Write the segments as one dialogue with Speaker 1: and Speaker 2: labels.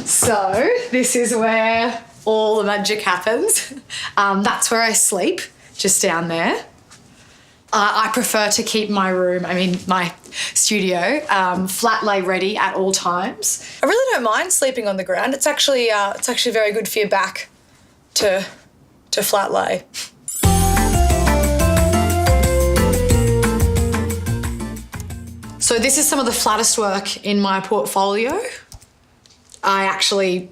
Speaker 1: So this is where all the magic happens. That's where I sleep, just down there. I prefer to keep my studio, flat lay ready at all times. I really don't mind sleeping on the ground. It's actually very good for your back to flat lay. So this is some of the flattest work in my portfolio. I actually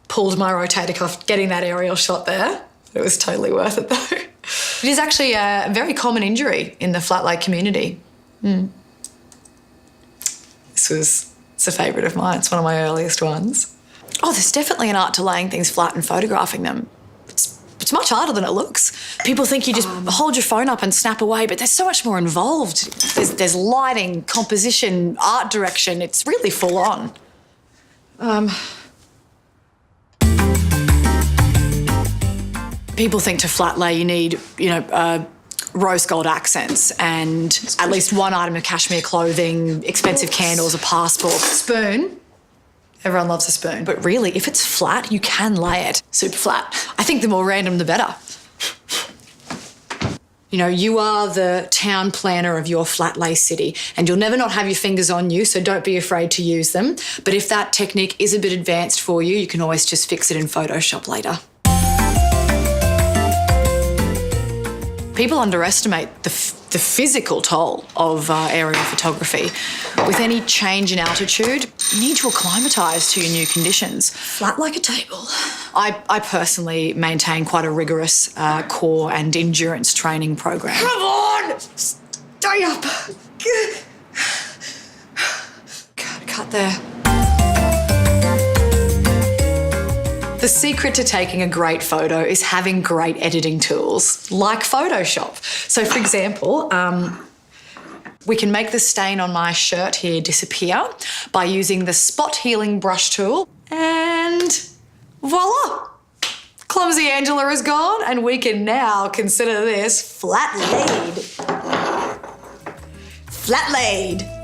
Speaker 1: pulled my rotator cuff getting that aerial shot there. It was totally worth it though. It is actually a very common injury in the flat lay community. It's a favourite of mine. It's one of my earliest ones. Oh, there's definitely an art to laying things flat and photographing them. It's much harder than it looks. People think you just hold your phone up and snap away, but there's so much more involved. There's lighting, composition, art direction. It's really full on. People think to flat lay you need, rose gold accents and at least one item of cashmere clothing, expensive candles, a passport. Spoon. Everyone loves a spoon. But really, if it's flat, you can lay it super flat. I think the more random, the better. You are the town planner of your flat lay city and you'll never not have your fingers on you, so don't be afraid to use them. But if that technique is a bit advanced for you, you can always just fix it in Photoshop later. People underestimate the physical toll of aerial photography. With any change in altitude, you need to acclimatise to your new conditions. Flat like a table. I personally maintain quite a rigorous core and endurance training program. Come on! Stay up! Cut there. The secret to taking a great photo is having great editing tools, like Photoshop. So, for example, we can make the stain on my shirt here disappear by using the spot healing brush tool, and voila! Clumsy Angela is gone, and we can now consider this flat laid. Flat laid.